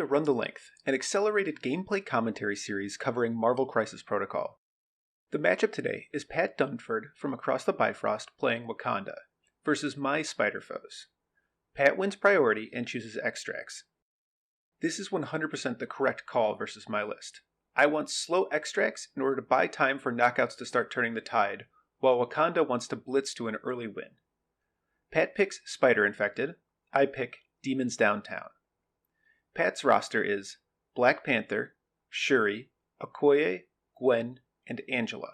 to Run the Length, an accelerated gameplay commentary series covering Marvel Crisis Protocol. The matchup today is Pat Dunford from Across the Bifrost playing Wakanda versus my spider foes. Pat wins priority and chooses extracts. This is 100% the correct call versus my list. I want slow extracts in order to buy time for knockouts to start turning the tide, while Wakanda wants to blitz to an early win. Pat picks Spider Infected, I pick Demons Downtown. Pat's roster is Black Panther, Shuri, Okoye, Gwen, and Angela.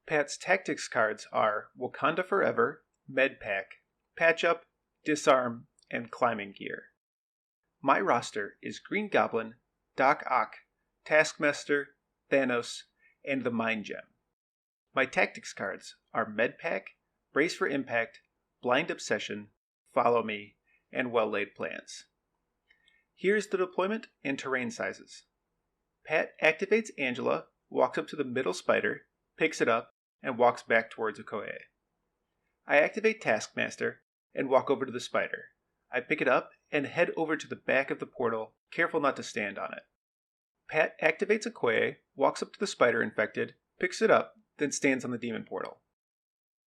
Pat's tactics cards are Wakanda Forever, Medpack, Patch Up, Disarm, and Climbing Gear. My roster is Green Goblin, Doc Ock, Taskmaster, Thanos, and the Mind Gem. My tactics cards are Medpack, Brace for Impact, Blind Obsession, Follow Me, and Well-Laid Plans. Here's the deployment and terrain sizes. Pat activates Angela, walks up to the middle spider, picks it up, and walks back towards Okoye. I activate Taskmaster and walk over to the spider. I pick it up and head over to the back of the portal, careful not to stand on it. Pat activates Okoye, walks up to the spider infected, picks it up, then stands on the demon portal.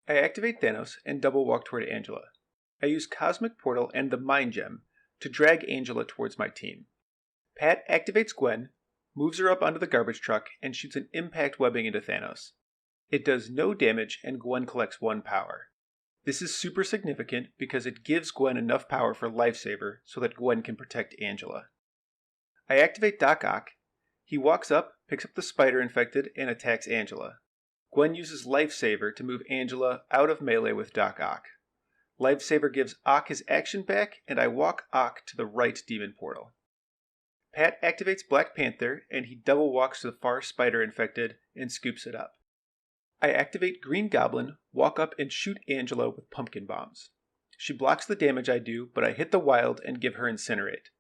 I activate Thanos and double walk toward Angela. I use Cosmic Portal and the Mind Gem to drag Angela towards my team. Pat activates Gwen, moves her up onto the garbage truck, and shoots an impact webbing into Thanos. It does no damage and Gwen collects 1 power. This is super significant because it gives Gwen enough power for Lifesaver so that Gwen can protect Angela. I activate Doc Ock. He walks up, picks up the spider infected, and attacks Angela. Gwen uses Lifesaver to move Angela out of melee with Doc Ock. Lifesaver gives Ock his action back, and I walk Ock to the right demon portal. Pat activates Black Panther, and he double walks to the far spider infected and scoops it up. I activate Green Goblin, walk up and shoot Angela with pumpkin bombs. She blocks the damage I do, but I hit the wild and give her Incinerate.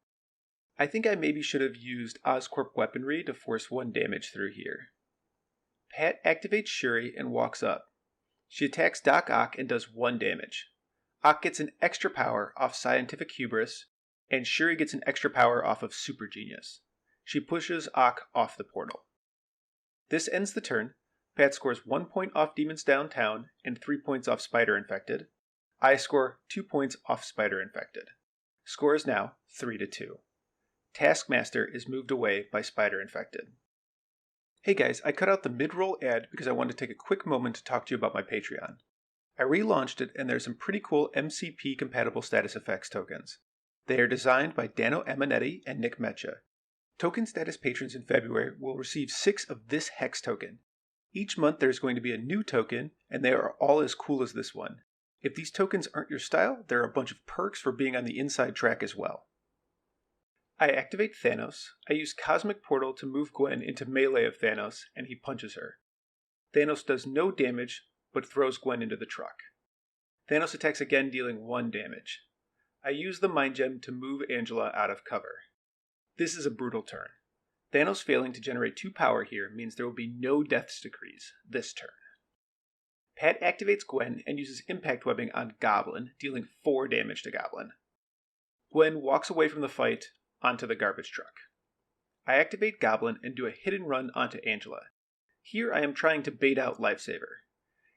I think I maybe should have used Oscorp weaponry to force 1 damage through here. Pat activates Shuri and walks up. She attacks Doc Ock and does 1 damage. Ock gets an extra power off Scientific Hubris, and Shuri gets an extra power off of Super Genius. She pushes Ock off the portal. This ends the turn. Pat scores 1 point off Demons Downtown and 3 points off Spider Infected. I score 2 points off Spider Infected. Score is now 3-2. Taskmaster is moved away by Spider Infected. Hey guys, I cut out the mid-roll ad because I wanted to take a quick moment to talk to you about my Patreon. I relaunched it and there's some pretty cool MCP compatible status effects tokens. They are designed by Dano Emanetti and Nick Mecha. Token status patrons in February will receive 6 of this hex token. Each month there's going to be a new token and they are all as cool as this one. If these tokens aren't your style, there are a bunch of perks for being on the inside track as well. I activate Thanos. I use Cosmic Portal to move Gwen into melee of Thanos and he punches her. Thanos does no damage, but throws Gwen into the truck. Thanos attacks again, dealing 1 damage. I use the Mind Gem to move Angela out of cover. This is a brutal turn. Thanos failing to generate 2 power here means there will be no Death's Decrees this turn. Pat activates Gwen and uses Impact Webbing on Goblin, dealing 4 damage to Goblin. Gwen walks away from the fight onto the garbage truck. I activate Goblin and do a hidden run onto Angela. Here I am trying to bait out Lifesaver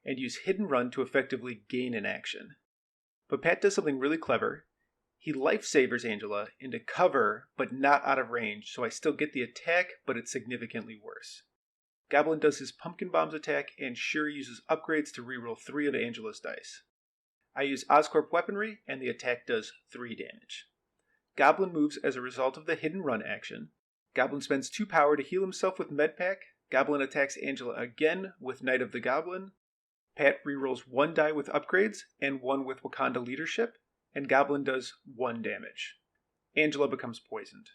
and use Hidden Run to effectively gain an action. But Pat does something really clever. He Lifesavers Angela into cover, but not out of range, so I still get the attack, but it's significantly worse. Goblin does his Pumpkin Bombs attack, and Shuri uses upgrades to reroll 3 of Angela's dice. I use Oscorp weaponry, and the attack does 3 damage. Goblin moves as a result of the Hidden Run action. Goblin spends 2 power to heal himself with Medpack. Goblin attacks Angela again with Knight of the Goblin. Pat rerolls 1 die with upgrades and 1 with Wakanda leadership, and Goblin does 1 damage. Angela becomes poisoned.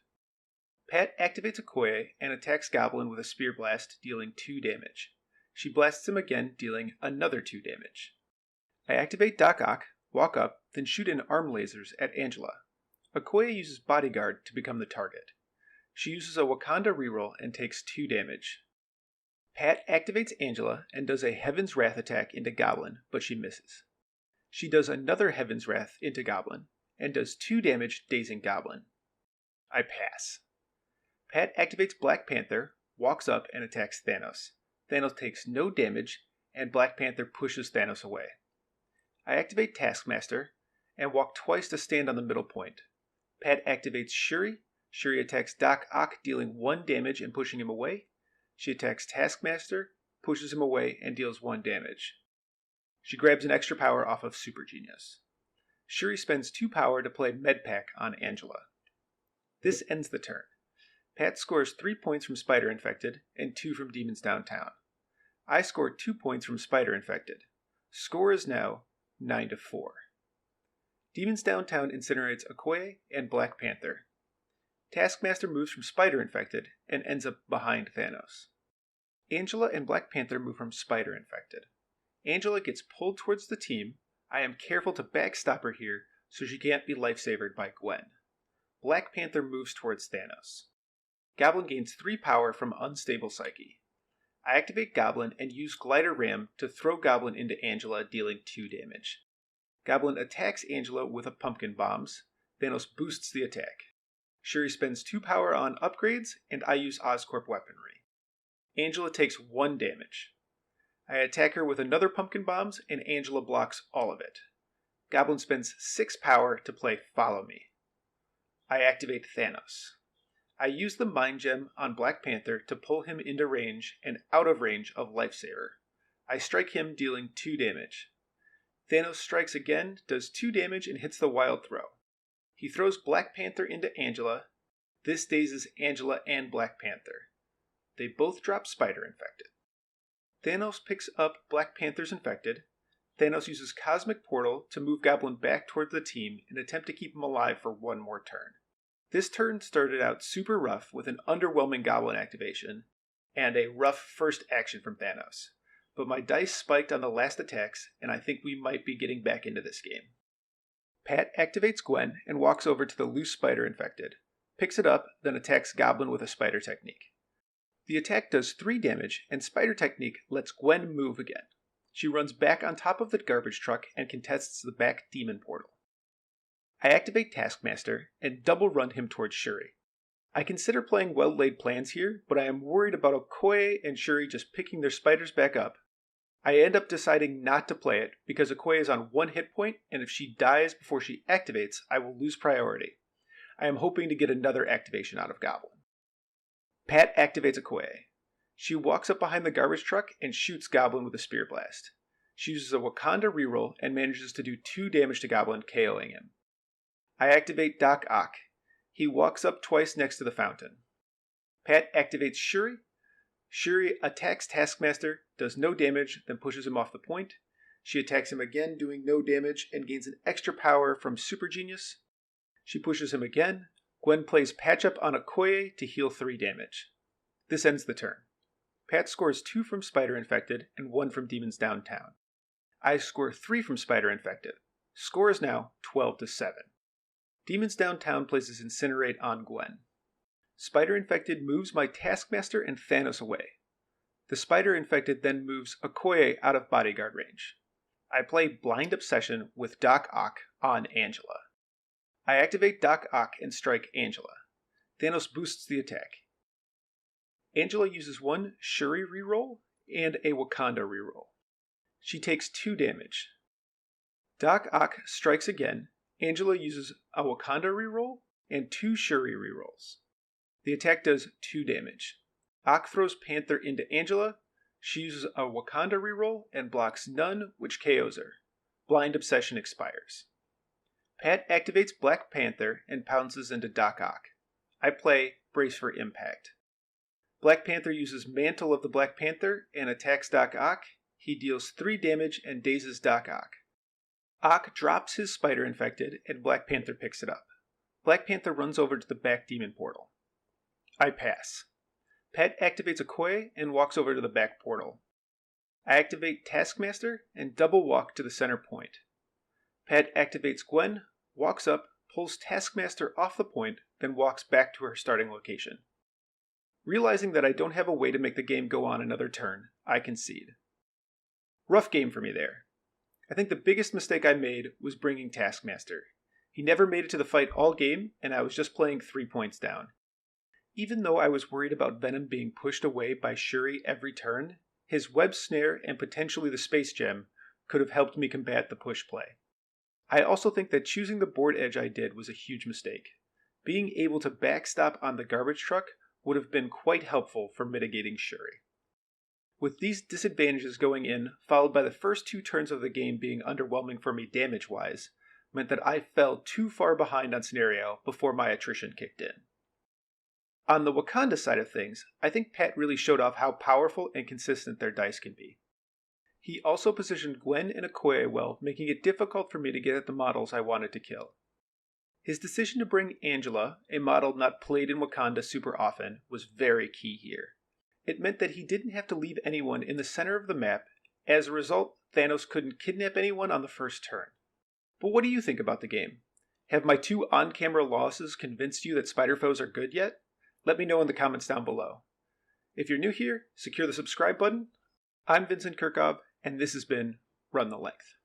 Pat activates Okoye and attacks Goblin with a Spear Blast, dealing 2 damage. She blasts him again, dealing another 2 damage. I activate Doc Ock, walk up, then shoot in arm lasers at Angela. Okoye uses Bodyguard to become the target. She uses a Wakanda reroll and takes 2 damage. Pat activates Angela and does a Heaven's Wrath attack into Goblin, but she misses. She does another Heaven's Wrath into Goblin, and does 2 damage, dazing Goblin. I pass. Pat activates Black Panther, walks up, and attacks Thanos. Thanos takes no damage, and Black Panther pushes Thanos away. I activate Taskmaster, and walk twice to stand on the middle point. Pat activates Shuri. Shuri attacks Doc Ock, dealing 1 damage and pushing him away. She attacks Taskmaster, pushes him away, and deals 1 damage. She grabs an extra power off of Super Genius. Shuri spends 2 power to play Medpack on Angela. This ends the turn. Pat scores 3 points from Spider Infected and 2 from Demons Downtown. I scored 2 points from Spider Infected. Score is now 9-4. Demons Downtown incinerates Okoye and Black Panther. Taskmaster moves from Spider Infected and ends up behind Thanos. Angela and Black Panther move from Spider Infected. Angela gets pulled towards the team. I am careful to backstop her here so she can't be life-savered by Gwen. Black Panther moves towards Thanos. Goblin gains 3 power from Unstable Psyche. I activate Goblin and use Glider Ram to throw Goblin into Angela, dealing 2 damage. Goblin attacks Angela with a Pumpkin Bombs. Thanos boosts the attack. Shuri spends 2 power on upgrades, and I use Oscorp weaponry. Angela takes 1 damage. I attack her with another Pumpkin Bombs, and Angela blocks all of it. Goblin spends 6 power to play Follow Me. I activate Thanos. I use the Mind Gem on Black Panther to pull him into range and out of range of Lifesaver. I strike him, dealing 2 damage. Thanos strikes again, does 2 damage, and hits the Wild Throw. He throws Black Panther into Angela. This dazes Angela and Black Panther. They both drop Spider Infected. Thanos picks up Black Panther's Infected. Thanos uses Cosmic Portal to move Goblin back toward the team and attempt to keep him alive for 1 more turn. This turn started out super rough with an underwhelming Goblin activation and a rough first action from Thanos. But my dice spiked on the last attacks, and I think we might be getting back into this game. Pat activates Gwen and walks over to the loose Spider Infected, picks it up, then attacks Goblin with a Spider Technique. The attack does 3 damage, and Spider Technique lets Gwen move again. She runs back on top of the garbage truck and contests the back demon portal. I activate Taskmaster and double run him towards Shuri. I consider playing well-laid plans here, but I am worried about Okoye and Shuri just picking their spiders back up. I end up deciding not to play it because Okoye is on 1 hit point, and if she dies before she activates, I will lose priority. I am hoping to get another activation out of Goblin. Pat activates Okoye. She walks up behind the garbage truck and shoots Goblin with a Spear Blast. She uses a Wakanda reroll and manages to do 2 damage to Goblin, KOing him. I activate Doc Ock. He walks up twice next to the fountain. Pat activates Shuri. Shuri attacks Taskmaster, does no damage, then pushes him off the point. She attacks him again, doing no damage, and gains an extra power from Super Genius. She pushes him again. Gwen plays Patch Up on Okoye to heal 3 damage. This ends the turn. Pat scores 2 from Spider Infected and 1 from Demons Downtown. I score 3 from Spider Infected. Score is now 12-7. Demons Downtown places Incinerate on Gwen. Spider Infected moves my Taskmaster and Thanos away. The Spider Infected then moves Okoye out of bodyguard range. I play Blind Obsession with Doc Ock on Angela. I activate Doc Ock and strike Angela. Thanos boosts the attack. Angela uses 1 Shuri reroll and a Wakanda reroll. She takes 2 damage. Doc Ock strikes again. Angela uses a Wakanda reroll and 2 Shuri rerolls. The attack does 2 damage. Ock throws Panther into Angela. She uses a Wakanda reroll and blocks none, which KOs her. Blind Obsession expires. Pat activates Black Panther and pounces into Doc Ock. I play Brace for Impact. Black Panther uses Mantle of the Black Panther and attacks Doc Ock. He deals 3 damage and dazes Doc Ock. Ock drops his Spider Infected and Black Panther picks it up. Black Panther runs over to the back demon portal. I pass. Pat activates Okoye and walks over to the back portal. I activate Taskmaster and double walk to the center point. Pat activates Gwen, walks up, pulls Taskmaster off the point, then walks back to her starting location. Realizing that I don't have a way to make the game go on another turn, I concede. Rough game for me there. I think the biggest mistake I made was bringing Taskmaster. He never made it to the fight all game, and I was just playing 3 points down. Even though I was worried about Venom being pushed away by Shuri every turn, his web snare and potentially the space gem could have helped me combat the push play. I also think that choosing the board edge I did was a huge mistake. Being able to backstop on the garbage truck would have been quite helpful for mitigating Shuri. With these disadvantages going in, followed by the first 2 turns of the game being underwhelming for me damage-wise, meant that I fell too far behind on scenario before my attrition kicked in. On the Wakanda side of things, I think Pat really showed off how powerful and consistent their dice can be. He also positioned Gwen and Okoye well, making it difficult for me to get at the models I wanted to kill. His decision to bring Angela, a model not played in Wakanda super often, was very key here. It meant that he didn't have to leave anyone in the center of the map. As a result, Thanos couldn't kidnap anyone on the first turn. But what do you think about the game? Have my 2 on-camera losses convinced you that Spider Foes are good yet? Let me know in the comments down below. If you're new here, secure the subscribe button. I'm Vincent Curkov, and this has been Run the Length.